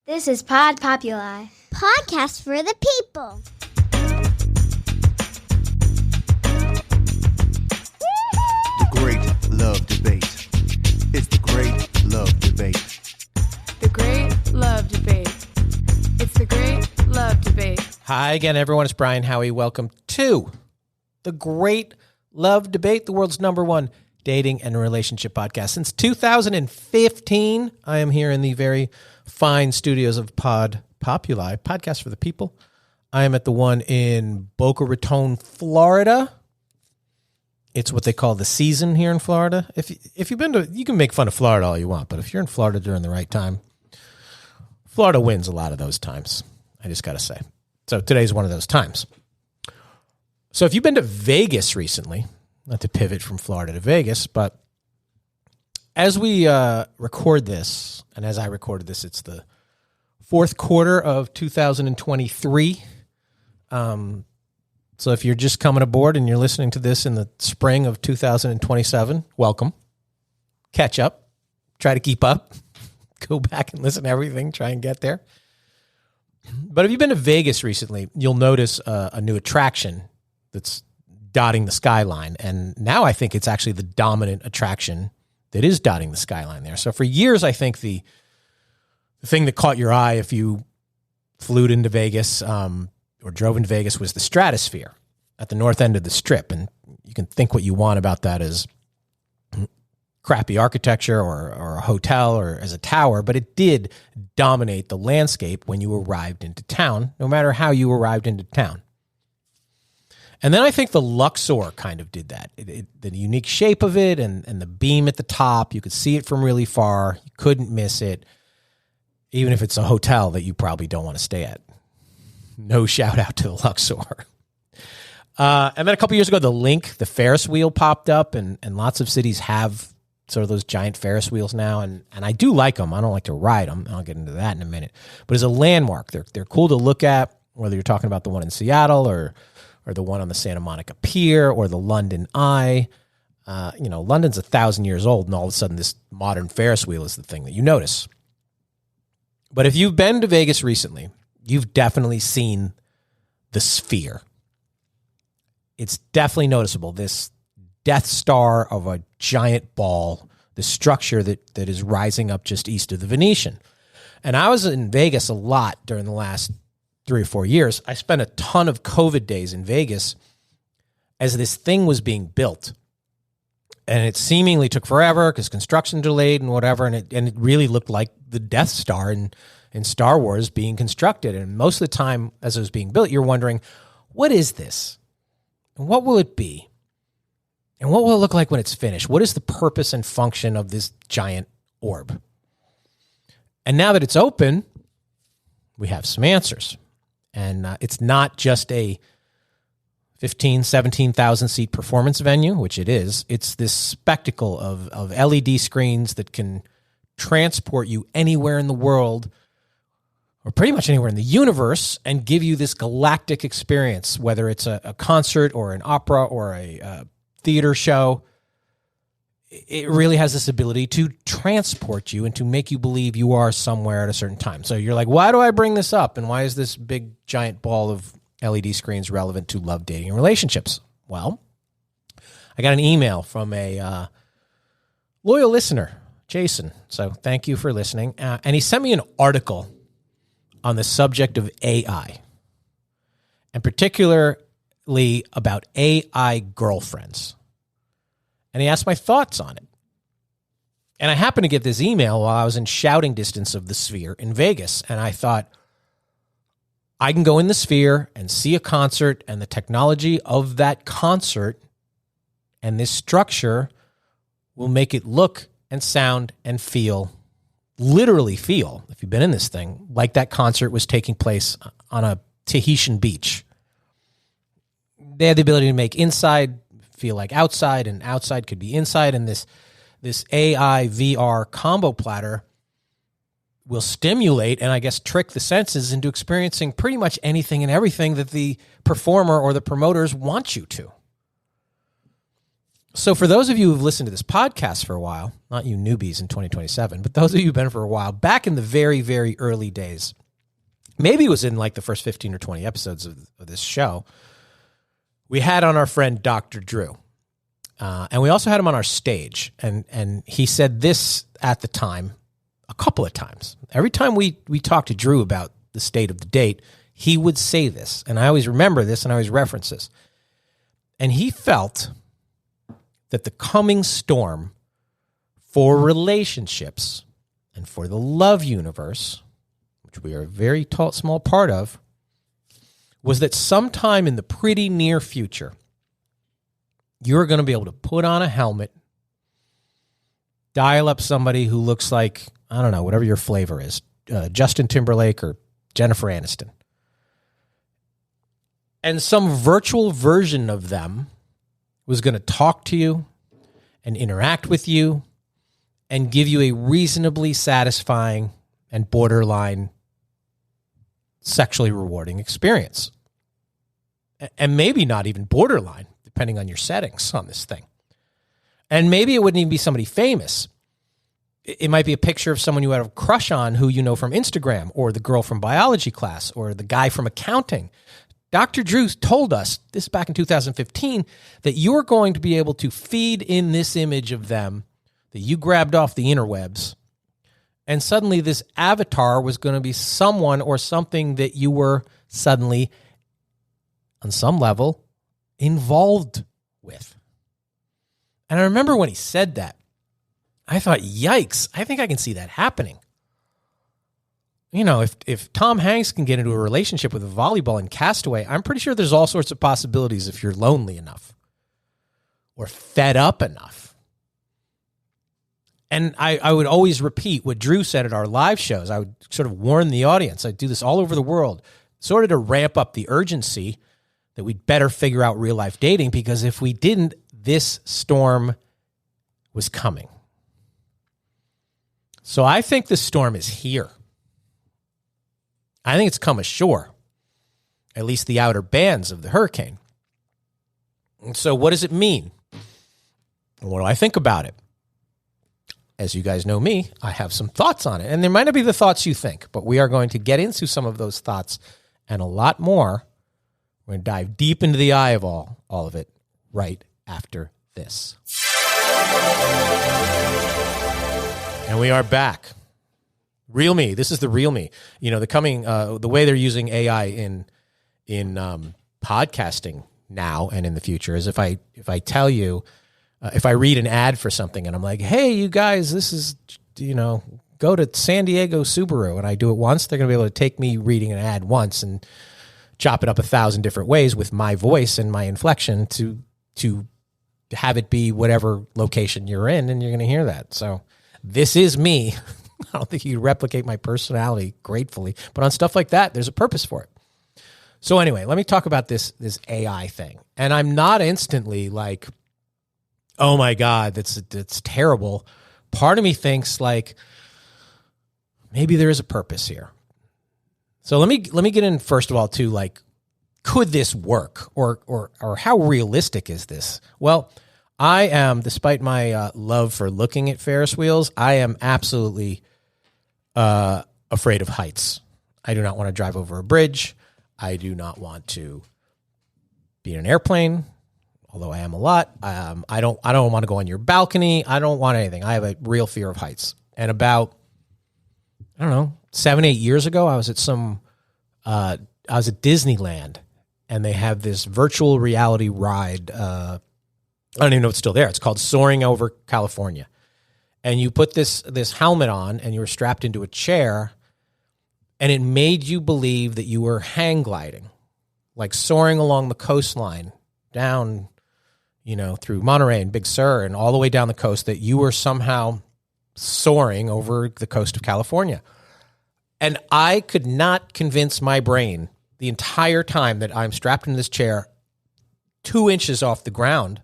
This is Pod Populi. Podcast for the people. The Great Love Debate. It's the Great Love Debate. The Great Love Debate. It's the Great Love Debate. Hi again, everyone. It's Brian Howie. Welcome to the Great Love Debate, the world's #1 dating and relationship podcast. Since 2015, I am here in the very fine studios of Pod Populi, podcast for the people. I am at the one in Boca Raton, Florida. It's what they call the season here in Florida. If you've been to, you can make fun of Florida all you want, but if you're in Florida during the right time, Florida wins a lot of those times. I just got to say. So today's one of those times. So if you've been to Vegas recently, not to pivot from Florida to Vegas, but as we record this, and as I recorded this, it's the fourth quarter of 2023. So if you're just coming aboard and you're listening to this in the spring of 2027, welcome. Catch up. Try to keep up. Go back and listen to everything. Try and get there. But if you've been to Vegas recently, you'll notice a new attraction that's dotting the skyline. And now I think it's actually the dominant attraction that is dotting the skyline there. So for years, I think the thing that caught your eye if you flew into Vegas or drove into Vegas was the Stratosphere at the north end of the Strip. And you can think what you want about that as crappy architecture or a hotel or as a tower, but it did dominate the landscape when you arrived into town, no matter how you arrived into town. And then I think the Luxor kind of did that. The unique shape of it and the beam at the top, you could see it from really far. You couldn't miss it, even if it's a hotel that you probably don't want to stay at. No shout out to the Luxor. And then a couple years ago, the Link, the Ferris wheel popped up, and lots of cities have sort of those giant Ferris wheels now, and I do like them. I don't like to ride them. I'll get into that in a minute. But as a landmark, they're cool to look at, whether you're talking about the one in Seattle or the one on the Santa Monica Pier or the London Eye. London's 1,000 years old, and all of a sudden this modern Ferris wheel is the thing that you notice. But if you've been to Vegas recently, you've definitely seen the Sphere. It's definitely noticeable. This Death Star of a giant ball, the structure that is rising up just east of the Venetian. And I was in Vegas a lot during the last 3 or 4 years. I spent a ton of COVID days in Vegas as this thing was being built. And it seemingly took forever because construction delayed and whatever. And it really looked like the Death Star in Star Wars being constructed. And most of the time as it was being built, you're wondering, what is this? And what will it be? And what will it look like when it's finished? What is the purpose and function of this giant orb? And now that it's open, we have some answers. And it's not just a 17,000 seat performance venue, which it is. It's this spectacle of LED screens that can transport you anywhere in the world, or pretty much anywhere in the universe, and give you this galactic experience, whether it's a concert or an opera or a theater show. It really has this ability to transport you and to make you believe you are somewhere at a certain time. So you're like, why do I bring this up? And why is this big giant ball of LED screens relevant to love, dating, and relationships? Well, I got an email from a loyal listener, Jason. So thank you for listening. And he sent me an article on the subject of AI, and particularly about AI girlfriends. And he asked my thoughts on it. And I happened to get this email while I was in shouting distance of the Sphere in Vegas. And I thought, I can go in the Sphere and see a concert, and the technology of that concert and this structure will make it look and sound and feel, literally feel, if you've been in this thing, like that concert was taking place on a Tahitian beach. They had the ability to make inside feel like outside, and outside could be inside, and this AI VR combo platter will stimulate and I guess trick the senses into experiencing pretty much anything and everything that the performer or the promoters want you to. So for those of you who've listened to this podcast for a while, not you newbies in 2027, but those of you who've been for a while, back in the very, very early days, maybe it was in like the first 15 or 20 episodes of this show, we had on our friend Dr. Drew. And we also had him on our stage. And he said this at the time a couple of times. Every time we talked to Drew about the state of the date, he would say this. And I always remember this and I always reference this. And he felt that the coming storm for relationships and for the love universe, which we are a very small part of, was that sometime in the pretty near future, you're going to be able to put on a helmet, dial up somebody who looks like, I don't know, whatever your flavor is, Justin Timberlake or Jennifer Aniston. And some virtual version of them was going to talk to you and interact with you and give you a reasonably satisfying and borderline sexually rewarding experience. And maybe not even borderline, depending on your settings on this thing. And maybe it wouldn't even be somebody famous. It might be a picture of someone you have a crush on who you know from Instagram, or the girl from biology class, or the guy from accounting. Dr. Drew told us, this back in 2015, that you're going to be able to feed in this image of them that you grabbed off the interwebs, and suddenly this avatar was going to be someone or something that you were suddenly, on some level, involved with. And I remember when he said that, I thought, yikes, I think I can see that happening. You know, if Tom Hanks can get into a relationship with a volleyball in Castaway, I'm pretty sure there's all sorts of possibilities if you're lonely enough or fed up enough. And I would always repeat what Drew said at our live shows. I would sort of warn the audience. I'd do this all over the world, sort of to ramp up the urgency that we'd better figure out real-life dating, because if we didn't, this storm was coming. So I think the storm is here. I think it's come ashore, at least the outer bands of the hurricane. And so what does it mean? What do I think about it? As you guys know me, I have some thoughts on it. And they might not be the thoughts you think, but we are going to get into some of those thoughts and a lot more. We're going to dive deep into the eye of all of it right after this. And we are back. Real me. This is the real me. You know, the way they're using AI in podcasting now and in the future is if I tell you, if I read an ad for something and I'm like, hey, you guys, this is, you know, go to San Diego Subaru, and I do it once, they're going to be able to take me reading an ad once and chop it up 1,000 different ways with my voice and my inflection to have it be whatever location you're in, and you're going to hear that. So this is me. I don't think you can replicate my personality gratefully, but on stuff like that, there's a purpose for it. So anyway, let me talk about this AI thing. And I'm not instantly like, oh my God, that's terrible. Part of me thinks like, maybe there is a purpose here. So let me get in first of all to like, could this work, or how realistic is this? Well, I am, despite my love for looking at Ferris wheels, I am absolutely afraid of heights. I do not want to drive over a bridge. I do not want to be in an airplane, although I am a lot. I don't want to go on your balcony. I don't want anything. I have a real fear of heights. And about, I don't know, 7-8 years ago, I was at Disneyland, and they have this virtual reality ride. I don't even know if it's still there. It's called Soaring Over California. And you put this helmet on, and you were strapped into a chair, and it made you believe that you were hang gliding, like soaring along the coastline down, you know, through Monterey and Big Sur and all the way down the coast, that you were somehow soaring over the coast of California. And I could not convince my brain the entire time that I'm strapped in this chair 2 inches off the ground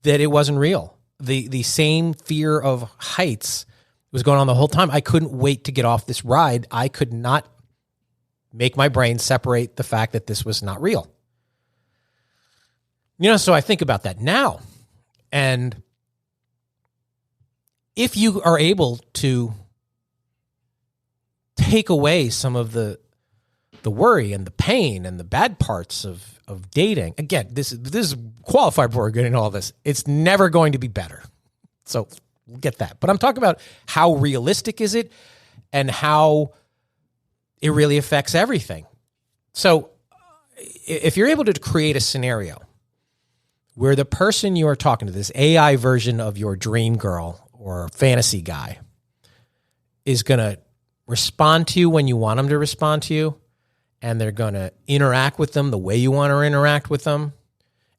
that it wasn't real. The same fear of heights was going on the whole time. I couldn't wait to get off this ride. I could not make my brain separate the fact that this was not real. You know, so I think about that now. And if you are able to take away some of the worry and the pain and the bad parts of dating, again, this is qualified before we're getting all this. It's never going to be better. So we'll get that. But I'm talking about how realistic is it and how it really affects everything. So if you're able to create a scenario where the person you are talking to, this AI version of your dream girl or fantasy guy, is going to respond to you when you want them to respond to you, and they're going to interact with them the way you want to interact with them,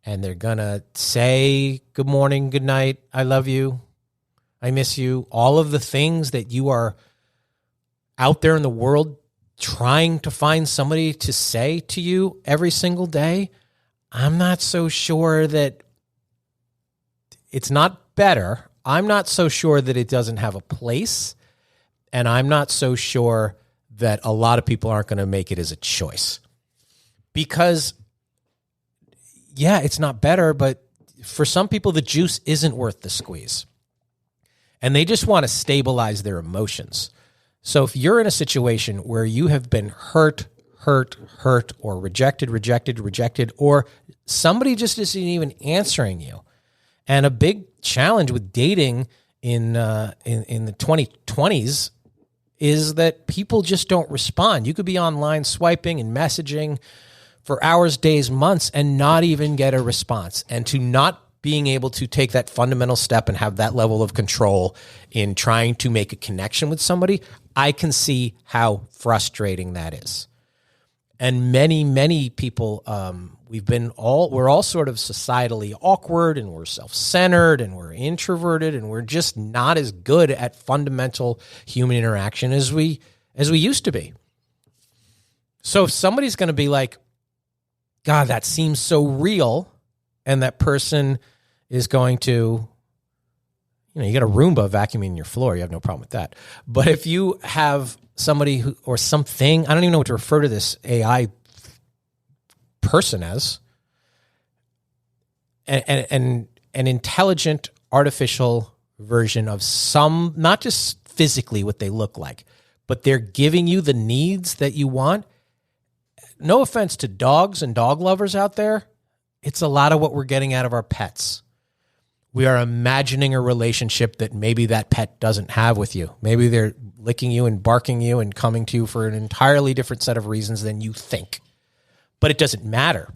and they're going to say good morning, good night, I love you, I miss you, all of the things that you are out there in the world trying to find somebody to say to you every single day. I'm not so sure that it's not better. I'm not so sure that it doesn't have a place. And I'm not so sure that a lot of people aren't going to make it as a choice. Because, yeah, it's not better, but for some people, the juice isn't worth the squeeze. And they just want to stabilize their emotions. So if you're in a situation where you have been hurt, or rejected, or somebody just isn't even answering you, and a big challenge with dating in the 2020s is that people just don't respond. You could be online swiping and messaging for hours, days, months, and not even get a response. And to not being able to take that fundamental step and have that level of control in trying to make a connection with somebody, I can see how frustrating that is. And many people, we're all sort of societally awkward, and we're self-centered, and we're introverted, and we're just not as good at fundamental human interaction as we used to be. So if somebody's going to be like, God, that seems so real, and that person is going to, you got a Roomba vacuuming your floor, you have no problem with that. But if you have somebody who, or something, I don't even know what to refer to this AI person as, an intelligent artificial version of some, not just physically what they look like, but they're giving you the needs that you want. No offense to dogs and dog lovers out there, it's a lot of what we're getting out of our pets. We are imagining a relationship that maybe that pet doesn't have with you. Maybe they're licking you and barking you and coming to you for an entirely different set of reasons than you think. But it doesn't matter,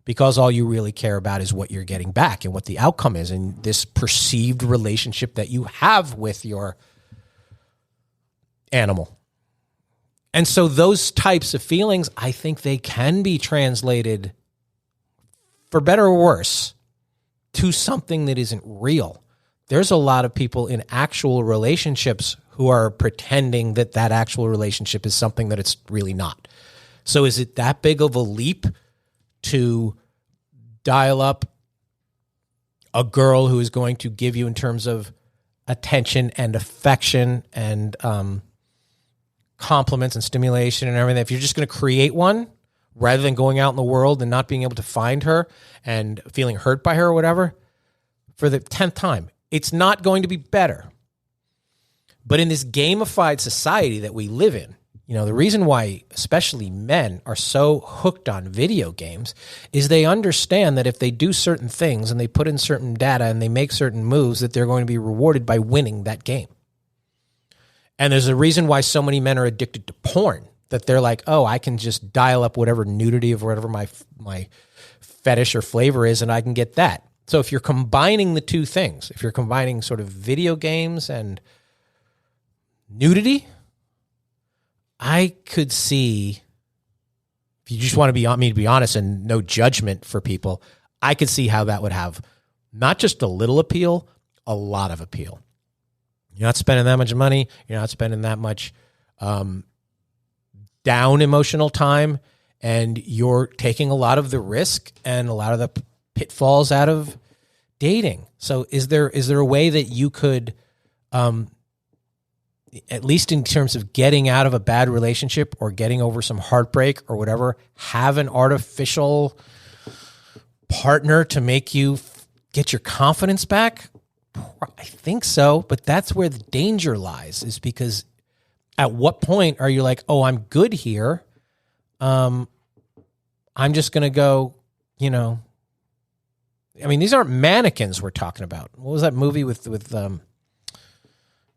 because all you really care about is what you're getting back and what the outcome is in this perceived relationship that you have with your animal. And so those types of feelings, I think they can be translated, for better or worse, to something that isn't real. There's a lot of people in actual relationships who are pretending that that actual relationship is something that it's really not. So is it that big of a leap to dial up a girl who is going to give you in terms of attention and affection and compliments and stimulation and everything? If you're just going to create one, rather than going out in the world and not being able to find her and feeling hurt by her or whatever, for the 10th time, it's not going to be better. But in this gamified society that we live in, the reason why especially men are so hooked on video games is they understand that if they do certain things and they put in certain data and they make certain moves, that they're going to be rewarded by winning that game. And there's a reason why so many men are addicted to porn, that they're like, oh, I can just dial up whatever nudity of whatever my fetish or flavor is, and I can get that. So if you're combining the two things, if you're combining sort of video games and nudity, I could see, if you just want me to be honest and no judgment for people, I could see how that would have not just a little appeal, a lot of appeal. You're not spending that much money. You're not spending that much down emotional time, and you're taking a lot of the risk and a lot of the pitfalls out of dating. So is there a way that you could, at least in terms of getting out of a bad relationship or getting over some heartbreak or whatever, have an artificial partner to make you get your confidence back? I think so, but that's where the danger lies, is because at what point are you like, oh, I'm good here. I'm just going to go, I mean, these aren't mannequins we're talking about. What was that movie with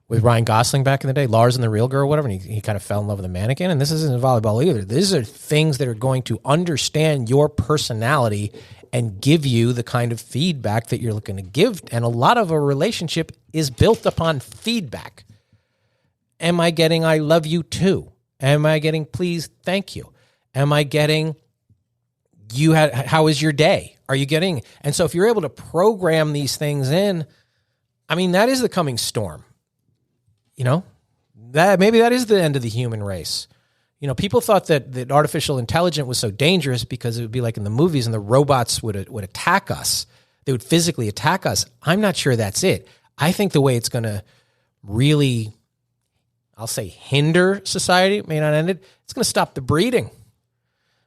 Ryan Gosling back in the day, Lars and the Real Girl, whatever, and he kind of fell in love with a mannequin. And this isn't volleyball either. These are things that are going to understand your personality and give you the kind of feedback that you're looking to give. And a lot of a relationship is built upon feedback. Am I getting I love you too? Am I getting please, thank you? Am I getting how is your day? Are you getting? And so if you're able to program these things in, I mean, that is the coming storm. That maybe that is the end of the human race. People thought that artificial intelligence was so dangerous because it would be like in the movies and the robots would attack us. They would physically attack us. I'm not sure that's it. I think the way it's going to really, I'll say, hinder society, may not end it, it's going to stop the breeding.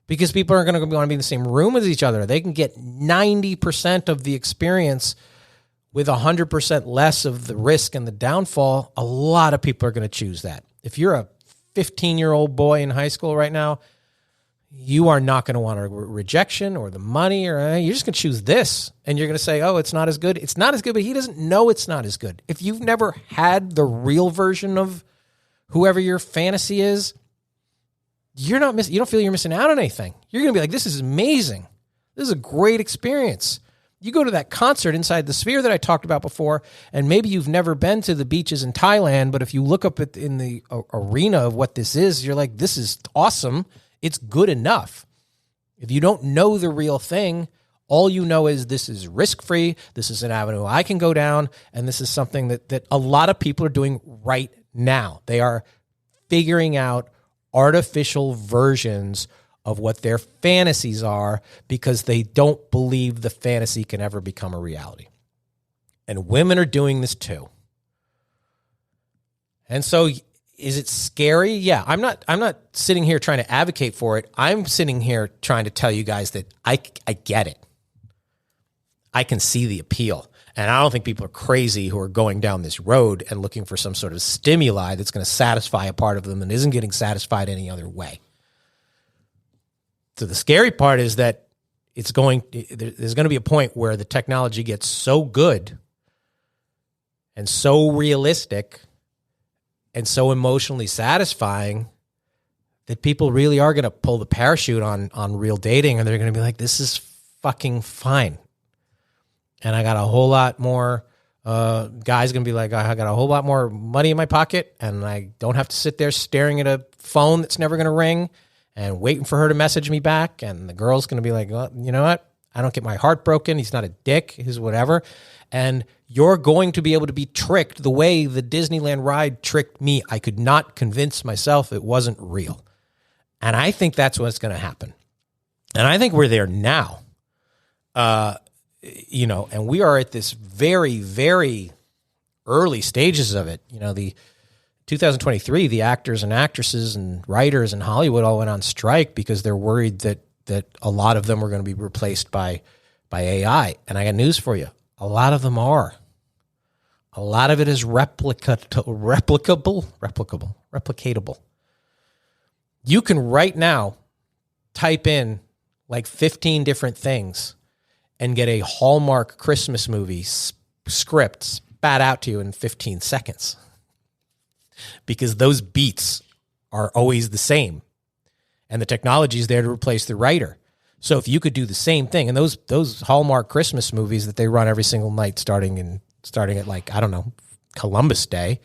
Because people aren't going to want to be in the same room as each other. They can get 90% of the experience with 100% less of the risk and the downfall. A lot of people are going to choose that. If you're a 15-year-old boy in high school right now, you are not going to want a rejection or the money, or you're just going to choose this. And you're going to say, oh, it's not as good. It's not as good, but he doesn't know it's not as good. If you've never had the real version of whoever your fantasy is, you don't feel you're missing out on anything. You're going to be like, this is amazing. This is a great experience. You go to that concert inside the Sphere that I talked about before, and maybe you've never been to the beaches in Thailand, but if you look up in the arena of what this is, you're like, this is awesome. It's good enough. If you don't know the real thing, all you know is this is risk-free, this is an avenue I can go down, and this is something that a lot of people are doing right now. They are figuring out artificial versions of what their fantasies are because they don't believe the fantasy can ever become a reality. And women are doing this too. And so is it scary? Yeah, I'm not sitting here trying to advocate for it. I'm sitting here trying to tell you guys that I get it. I can see the appeal. And I don't think people are crazy who are going down this road and looking for some sort of stimuli that's going to satisfy a part of them and isn't getting satisfied any other way. So the scary part is that there's going to be a point where the technology gets so good and so realistic and so emotionally satisfying that people really are going to pull the parachute on real dating, and they're going to be like, this is fucking fine. And I got a whole lot more, guys going to be like, I got a whole lot more money in my pocket, and I don't have to sit there staring at a phone that's never going to ring and waiting for her to message me back. And the girl's going to be like, well, you know what? I don't get my heart broken. He's not a dick. He's whatever. And you're going to be able to be tricked the way the Disneyland ride tricked me. I could not convince myself it wasn't real. And I think that's what's going to happen. And I think we're there now. And we are at this very, very early stages of it. The 2023, the actors and actresses and writers in Hollywood all went on strike because they're worried that a lot of them were going to be replaced by AI. And I got news for you. A lot of them are. A lot of it is replicatable. You can right now type in like 15 different things and get a Hallmark Christmas movie script spat out to you in 15 seconds. Because those beats are always the same. And the technology is there to replace the writer. So if you could do the same thing, and those Hallmark Christmas movies that they run every single night starting at like, I don't know, Columbus Day,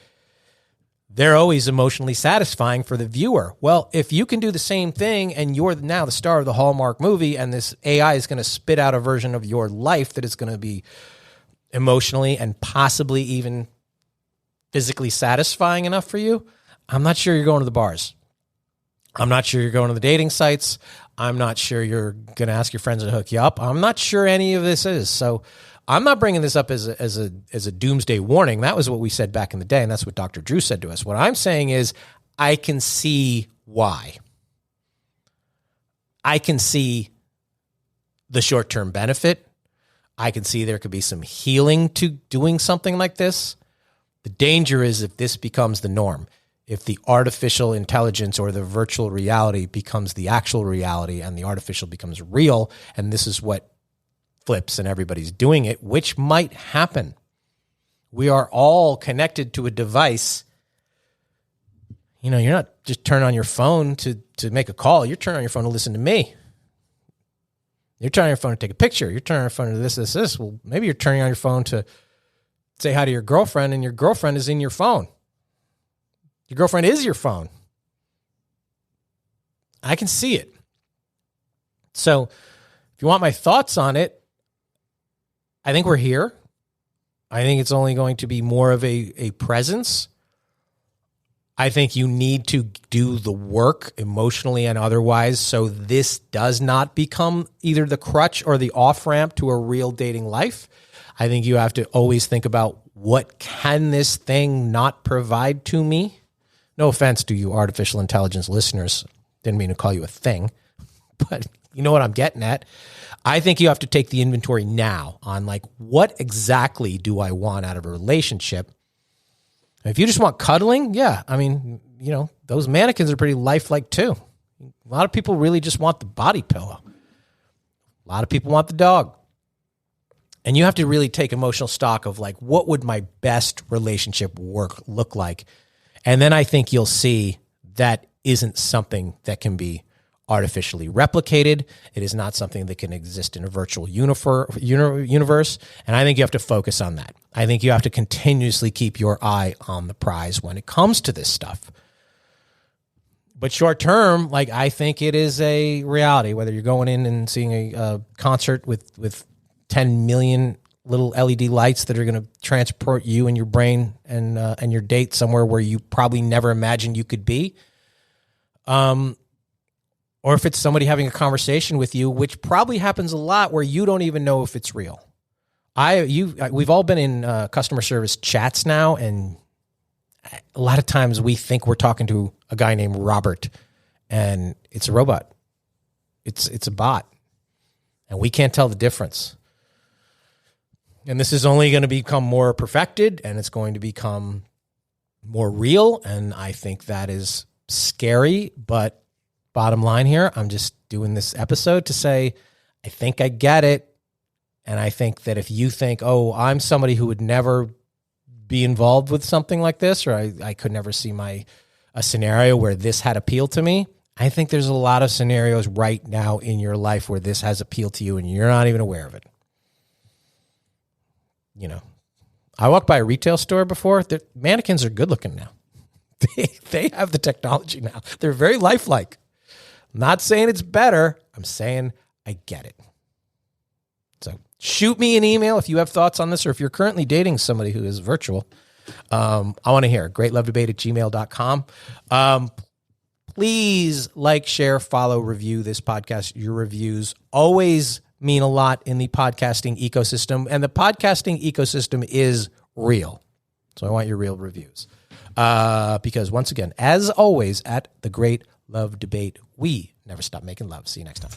they're always emotionally satisfying for the viewer. Well, if you can do the same thing and you're now the star of the Hallmark movie and this AI is going to spit out a version of your life that is going to be emotionally and possibly even physically satisfying enough for you, I'm not sure you're going to the bars. I'm not sure you're going to the dating sites. I'm not sure you're going to ask your friends to hook you up. I'm not sure any of this is. So I'm not bringing this up as a doomsday warning. That was what we said back in the day, and that's what Dr. Drew said to us. What I'm saying is I can see why. I can see the short-term benefit. I can see there could be some healing to doing something like this. The danger is if this becomes the norm, if the artificial intelligence or the virtual reality becomes the actual reality and the artificial becomes real, and this is what flips and everybody's doing it, which might happen. We are all connected to a device. You know, you're not just turning on your phone to make a call. You're turning on your phone to listen to me. You're turning on your phone to take a picture. You're turning on your phone to this. Well, maybe you're turning on your phone to say hi to your girlfriend, and your girlfriend is in your phone. Your girlfriend is your phone. I can see it. So if you want my thoughts on it, I think we're here. I think it's only going to be more of a presence. I think you need to do the work emotionally and otherwise so this does not become either the crutch or the off-ramp to a real dating life. I think you have to always think about, what can this thing not provide to me? No offense to you artificial intelligence listeners. Didn't mean to call you a thing, but you know what I'm getting at. I think you have to take the inventory now on like, what exactly do I want out of a relationship? If you just want cuddling, yeah, I mean, you know, those mannequins are pretty lifelike too. A lot of people really just want the body pillow. A lot of people want the dog. And you have to really take emotional stock of like, what would my best relationship look like? And then I think you'll see that isn't something that can be artificially replicated. It is not something that can exist in a virtual universe. And I think you have to focus on that. I think you have to continuously keep your eye on the prize when it comes to this stuff. But short term, like, I think it is a reality, whether you're going in and seeing a concert with 10 million little LED lights that are going to transport you and your brain and your date somewhere where you probably never imagined you could be. Or if it's somebody having a conversation with you, which probably happens a lot where you don't even know if it's real. We've all been in customer service chats now, and a lot of times we think we're talking to a guy named Robert, and it's a robot. It's a bot, and we can't tell the difference. And this is only going to become more perfected, and it's going to become more real, and I think that is scary, but bottom line here, I'm just doing this episode to say, I think I get it. And I think that if you think, oh, I'm somebody who would never be involved with something like this, or I could never see a scenario where this had appeal to me, I think there's a lot of scenarios right now in your life where this has appeal to you and you're not even aware of it. You know, I walked by a retail store before. The mannequins are good looking now. They have the technology now. They're very lifelike. I'm not saying it's better. I'm saying I get it. So shoot me an email if you have thoughts on this, or if you're currently dating somebody who is virtual. I want to hear. greatlovedebate@gmail.com. Please like, share, follow, review this podcast. Your reviews always mean a lot in the podcasting ecosystem, and the podcasting ecosystem is real. So I want your real reviews. Because once again, as always, at the Great Love Debate, we never stop making love. See you next time.